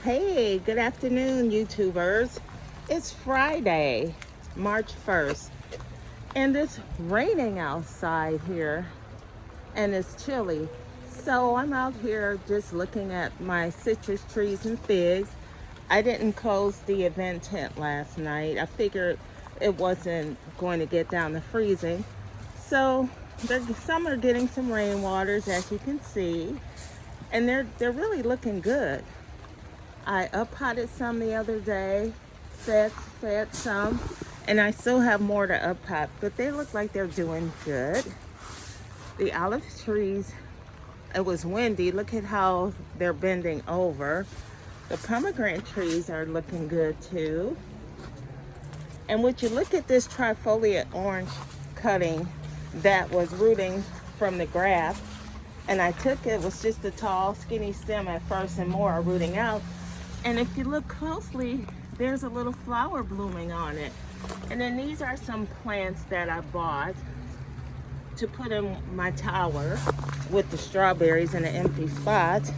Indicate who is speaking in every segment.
Speaker 1: Hey, good afternoon, YouTubers. It's Friday, March 1st, and it's raining outside here, and it's chilly. So I'm out here just looking at my citrus trees and figs. I didn't close the event tent last night. I figured it wasn't going to get down to freezing. So some are getting some rainwaters, as you can see, and they're really looking good. I up potted some the other day, fed some, and I still have more to up pot, but they look like they're doing good. The olive trees, it was windy. Look at how they're bending over. The pomegranate trees are looking good too. And would you look at this trifoliate orange cutting that was rooting from the grass, and I took it was just a tall, skinny stem at first, and more are rooting out. And if you look closely, there's a little flower blooming on it. And then these are some plants that I bought to put in my tower with the strawberries in the empty spot.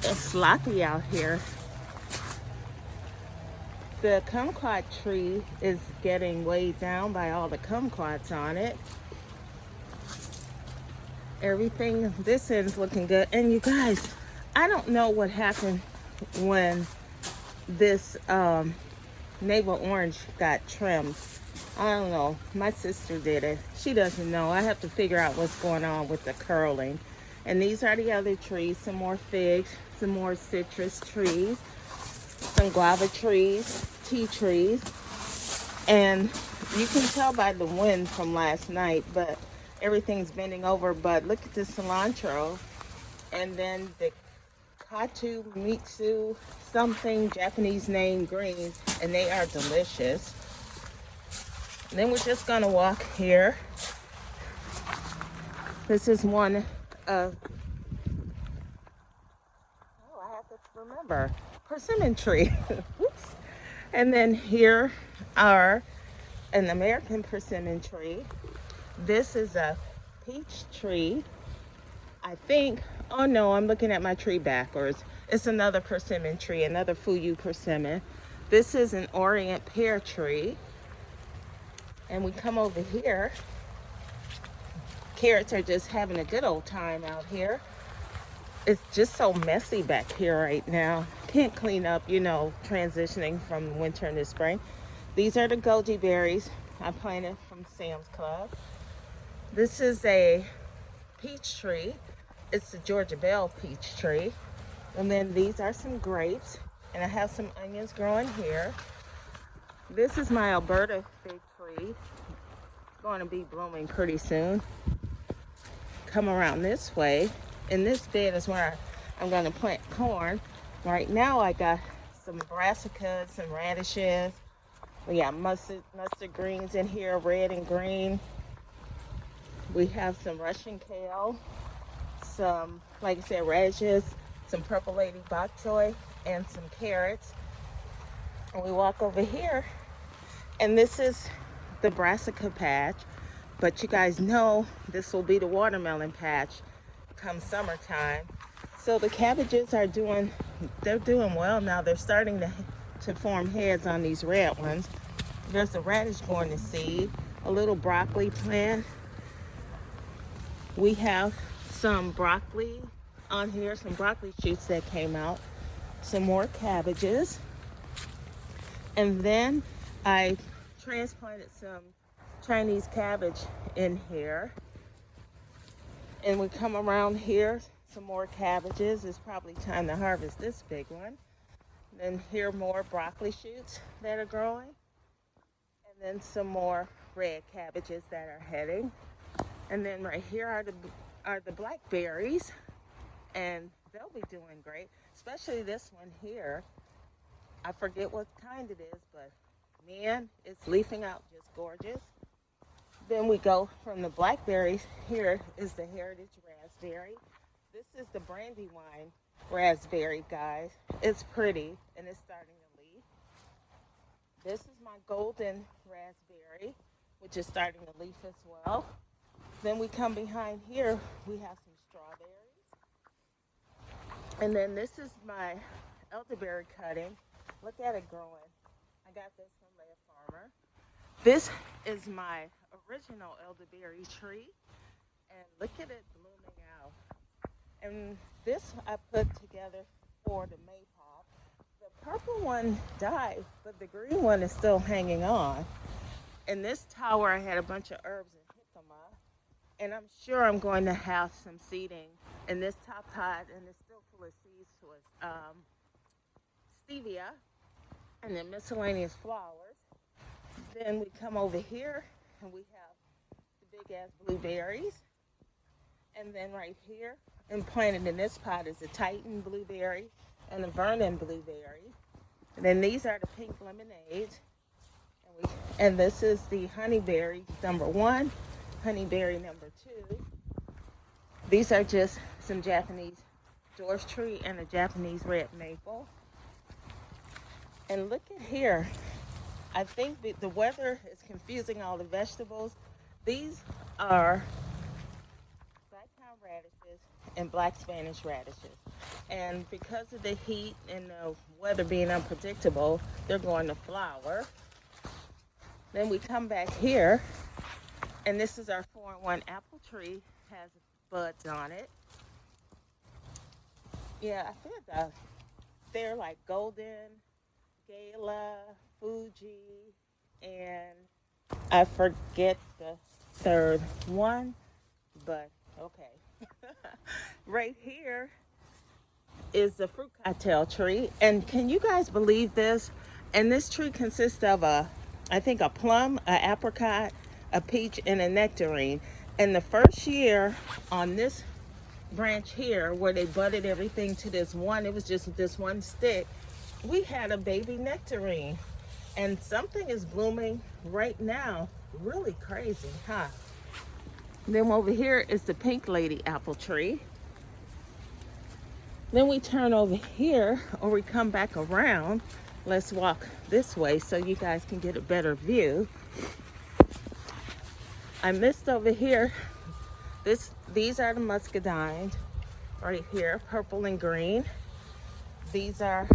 Speaker 1: It's sloppy out here. The kumquat tree is getting weighed down by all the kumquats on it. Everything, this end's looking good. And you guys, I don't know what happened when this navel orange got trimmed. I don't know. My sister did it. She doesn't know. I have to figure out what's going on with the curling. And these are the other trees. Some more figs, some more citrus trees, some guava trees, tea trees. And you can tell by the wind from last night, but everything's bending over. But look at the cilantro. And then the Katu Mitsu something Japanese name greens, and they are delicious. And then we're just gonna walk here. This is one of, I have to remember, persimmon tree. Whoops. And then here are an American persimmon tree. This is a peach tree. I think, oh no, I'm looking at my tree backwards. It's another persimmon tree, another Fuyu persimmon. This is an Orient pear tree. And we come over here. Carrots are just having a good old time out here. It's just so messy back here right now. Can't clean up, transitioning from winter into spring. These are the goji berries I planted from Sam's Club. This is a peach tree. It's the Georgia Belle peach tree. And then these are some grapes. And I have some onions growing here. This is my Alberta fig tree. It's going to be blooming pretty soon. Come around this way. In this bed is where I'm going to plant corn. Right now I got some brassicas, some radishes. We got mustard greens in here, red and green. We have some Russian kale, some, like I said, radishes, some purple lady bok choy, and some carrots. And we walk over here, and this is the brassica patch. But you guys know this will be the watermelon patch come summertime. So the cabbages they're doing well now. They're starting to form heads on these red ones. There's a radish going to seed, a little broccoli plant. We have some broccoli on here, some broccoli shoots that came out, some more cabbages. And then I transplanted some Chinese cabbage in here. And we come around here, some more cabbages. It's probably time to harvest this big one. Then here more broccoli shoots that are growing. And then some more red cabbages that are heading. And then right here are the blackberries. And they'll be doing great, especially this one here. I forget what kind it is, but man, it's leafing out just gorgeous. Then we go from the blackberries. Here is the heritage raspberry. This is the Brandywine raspberry, guys. It's pretty and it's starting to leaf. This is my golden raspberry, which is starting to leaf as well. Then we come behind here, we have some strawberries. And then this is my elderberry cutting. Look at it growing. I got this from Leah Farmer. This is my original elderberry tree, and look at it blooming out. And this I put together for the maypop. The purple one died, but the green one is still hanging on. In this tower, I had a bunch of herbs and jicama, and I'm sure I'm going to have some seeding in this top pot, and it's still full of seeds to its stevia, and then miscellaneous flowers. Then we come over here, and we have the big ass blueberries, and then right here, and planted in this pot is a Titan blueberry and a Vernon blueberry. And then these are the pink lemonades. And this is the honeyberry number 1, honeyberry number 2. These are just some Japanese dwarf tree and a Japanese red maple. And look at here. I think the weather is confusing all the vegetables. These are black town radishes and black Spanish radishes. And because of the heat and the weather being unpredictable, they're going to flower. Then we come back here, and this is our 4-in-1 apple tree, has buds on it. Yeah, I think they're like Golden, Gala, Fuji, and I forget the third one, but okay. Right here is the fruit cocktail tree, and can you guys believe this? And this tree consists of I think a plum, an apricot, a peach, and a nectarine. And the first year on this branch here, where they budded everything to this one, it was just this one stick, we had a baby nectarine. And something is blooming right now. Really crazy, huh? Then over here is the pink lady apple tree. Then we turn over here, or we come back around. Let's walk this way so you guys can get a better view. I missed over here. These are the muscadines right here, purple and green. These are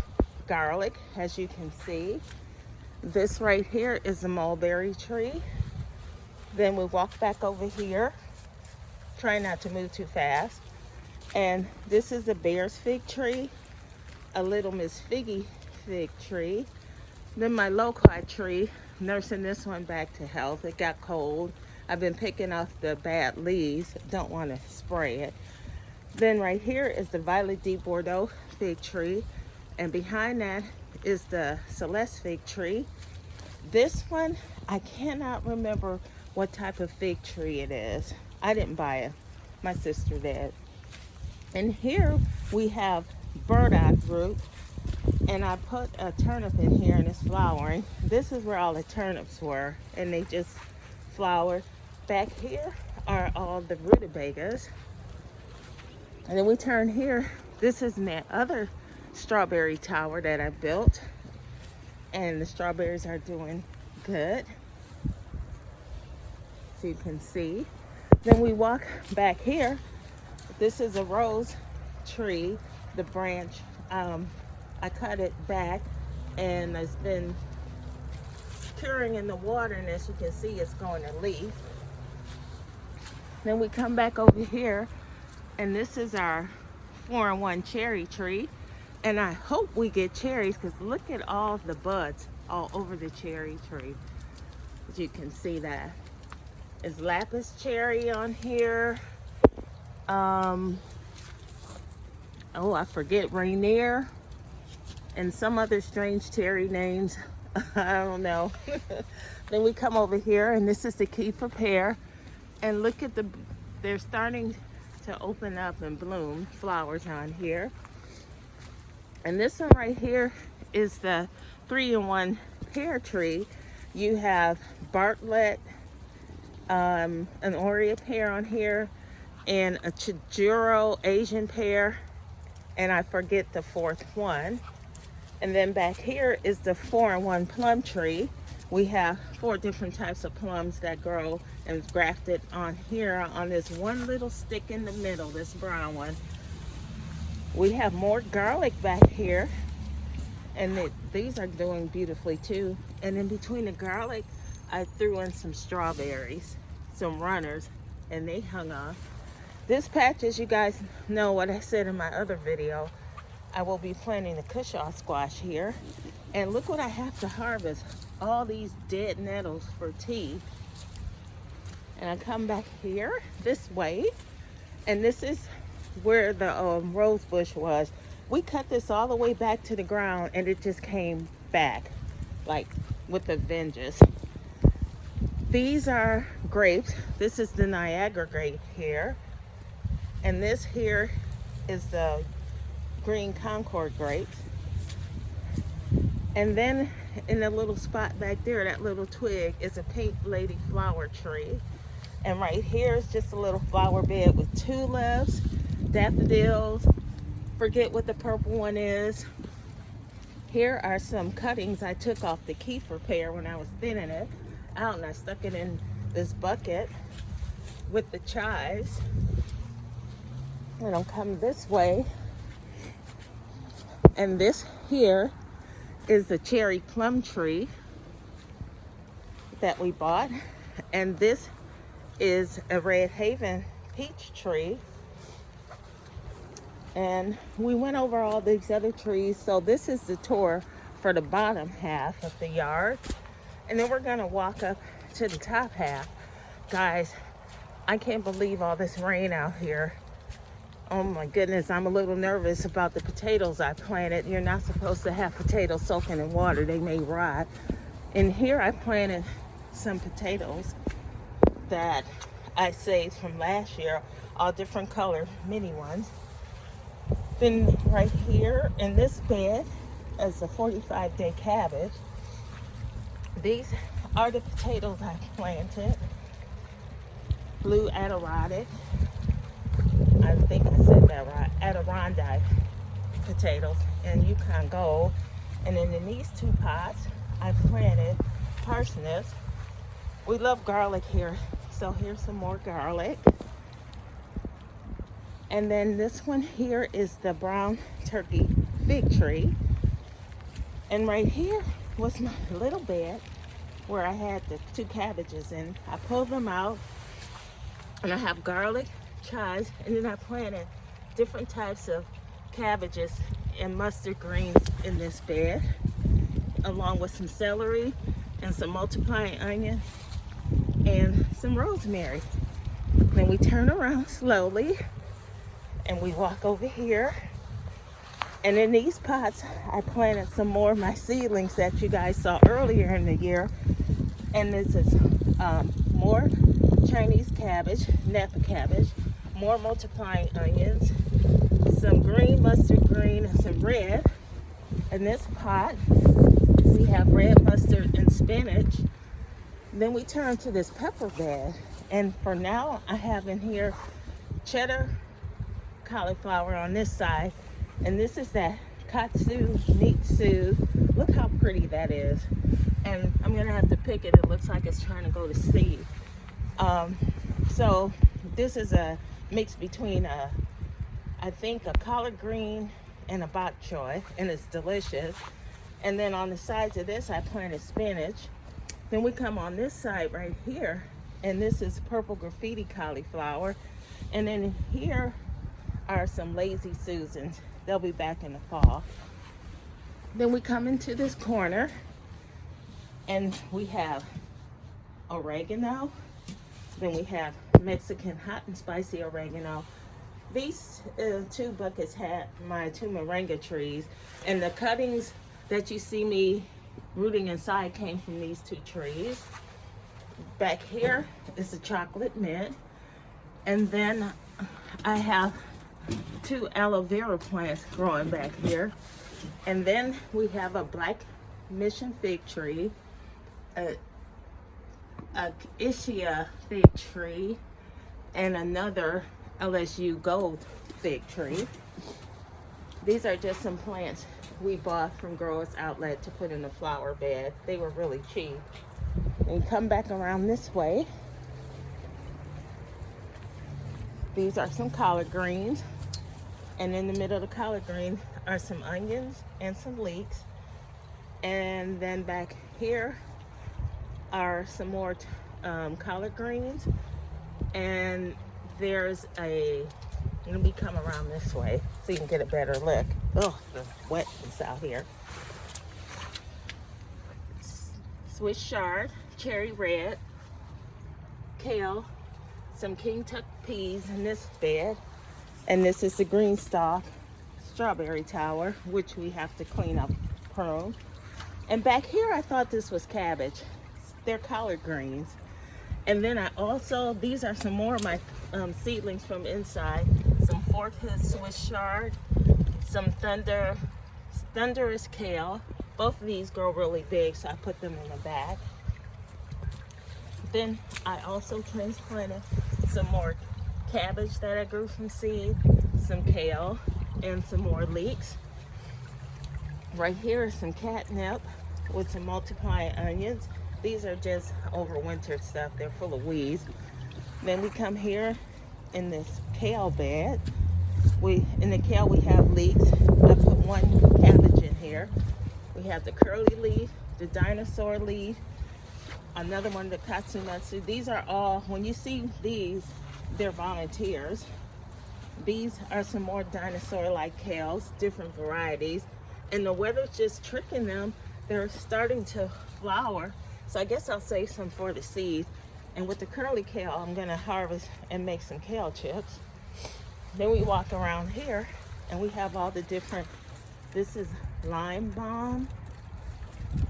Speaker 1: garlic, as you can see. This right here is a mulberry tree. Then we walk back over here. Try not to move too fast. And this is a bear's fig tree, a little Miss Figgy fig tree. Then my loquat tree, nursing this one back to health. It got cold. I've been picking off the bad leaves. Don't want to spray it. Then right here is the Violet de Bordeaux fig tree. And behind that is the Celeste fig tree. This one, I cannot remember what type of fig tree it is. I didn't buy it. My sister did. And here we have burdock root. And I put a turnip in here, and it's flowering. This is where all the turnips were, and they just flowered. Back here are all the rutabagas. And then we turn here. This is my other strawberry tower that I built. And the strawberries are doing good, so you can see. Then we walk back here. This is a rose tree, the branch. I cut it back, and it's been curing in the water, and as you can see, it's going to leaf. Then we come back over here, and this is our 4-in-1 cherry tree. And I hope we get cherries, because look at all the buds all over the cherry tree. As you can see that. It's lapis cherry on here. Oh, I forget, Rainier. And some other strange cherry names. I don't know. Then we come over here, and this is the Kiefer pear. And look at they're starting to open up and bloom flowers on here. And this one right here is the 3-in-1 pear tree. You have Bartlett, an Oreo pear on here, and a Chijuro Asian pear, and I forget the fourth one. And then back here is the 4-in-1 plum tree. We have 4 different types of plums that grow and grafted on here on this one little stick in the middle, this brown one. We have more garlic back here. And these are doing beautifully too. And in between the garlic, I threw in some strawberries, some runners, and they hung on. This patch, as you guys know what I said in my other video, I will be planting the Cushaw squash here. And look what I have to harvest. All these dead nettles for tea. And I come back here this way. And this is where the rose bush was. We cut this all the way back to the ground and it just came back like with a vengeance. These are grapes. This is the Niagara grape here. And this here is the green Concord grapes. And then in the little spot back there, that little twig is a pink lady flower tree. And right here is just a little flower bed with tulips, daffodils, forget what the purple one is. Here are some cuttings I took off the kefir pear when I was thinning it out, and I stuck it in this bucket with the chives. And I'll come this way. And this here is a cherry plum tree that we bought. And this is a Red Haven peach tree. And we went over all these other trees. So this is the tour for the bottom half of the yard. And then we're gonna walk up to the top half. Guys, I can't believe all this rain out here. Oh my goodness, I'm a little nervous about the potatoes I planted. You're not supposed to have potatoes soaking in water. They may rot. And here I planted some potatoes that I saved from last year, all different color mini ones. Then right here in this bed is a 45-day cabbage. These are the potatoes I planted. Blue Adirondack. I think I said that right. Adirondack potatoes and Yukon Gold. And then in these two pots, I planted parsnips. We love garlic here, so here's some more garlic. And then this one here is the brown turkey fig tree. And right here was my little bed where I had the two cabbages in. I pulled them out and I have garlic, chives, and then I planted different types of cabbages and mustard greens in this bed, along with some celery and some multiplying onion and some rosemary. Then we turn around slowly and we walk over here. And in these pots, I planted some more of my seedlings that you guys saw earlier in the year. And this is more Chinese cabbage, Napa cabbage, more multiplying onions, some green mustard green, and some red. In this pot, we have red mustard and spinach. Then we turn to this pepper bed. And for now, I have in here cheddar cauliflower on this side. And this is that katsu meat soup. Look how pretty that is. And I'm gonna have to pick it. It looks like it's trying to go to seed. So this is a mix between I think a collard green and a bok choy, and it's delicious. And then on the sides of this, I planted spinach. Then we come on this side right here, and this is purple graffiti cauliflower. And then here are some lazy Susans. They'll be back in the fall. Then we come into this corner and we have oregano. Then we have Mexican hot and spicy oregano. These two buckets had my two moringa trees, and the cuttings that you see me rooting inside came from these two trees. Back here is the chocolate mint. And then I have two aloe vera plants growing back here. And then we have a black mission fig tree, a Ischia fig tree, and another LSU gold fig tree. These are just some plants we bought from Growers Outlet to put in a flower bed. They were really cheap. And come back around this way. These are some collard greens. And in the middle of the collard green are some onions and some leeks. And then back here are some more collard greens. And there's let me come around this way so you can get a better look. Oh, the wetness out here. Swiss chard, cherry red, kale, some king tut peas in this bed. And this is the green stalk strawberry tower, which we have to clean up, prune. And back here, I thought this was cabbage. They're collard greens. And then I also, these are some more of my seedlings from inside. Some Fort Hood Swiss chard, some thunderous kale. Both of these grow really big, so I put them in the bag. Then I also transplanted some more cabbage that I grew from seed, some kale, and some more leeks. Right here is some catnip with some multiplying onions. These are just overwintered stuff. They're full of weeds. Then we come here in this kale bed. In the kale we have leeks. I put one cabbage in here. We have the curly leaf, the dinosaur leaf, another one, the katsumatsu. These are all, when you see these, they're volunteers. These are some more dinosaur-like kales, different varieties. And the weather's just tricking them. They're starting to flower. So I guess I'll save some for the seeds. And with the curly kale, I'm gonna harvest and make some kale chips. Then we walk around here and we have all the different, this is lime balm.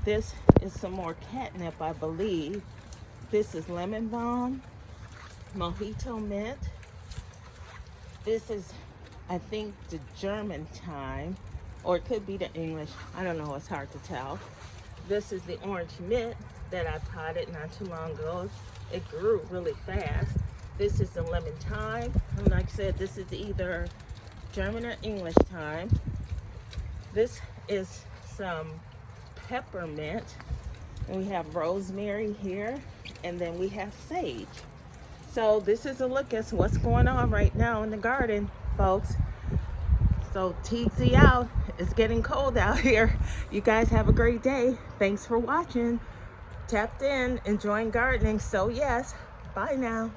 Speaker 1: This is some more catnip, I believe. This is lemon balm, mojito mint. This is, I think, the German thyme, or it could be the English. I don't know, it's hard to tell. This is the orange mint that I potted not too long ago. It grew really fast. This is the lemon thyme. And like I said, this is either German or English thyme. This is some peppermint. And we have rosemary here. And then we have sage. So this is a look at what's going on right now in the garden, folks. So TZ out. It's getting cold out here. You guys have a great day. Thanks for watching. Tapped in, enjoying gardening. So yes, bye now.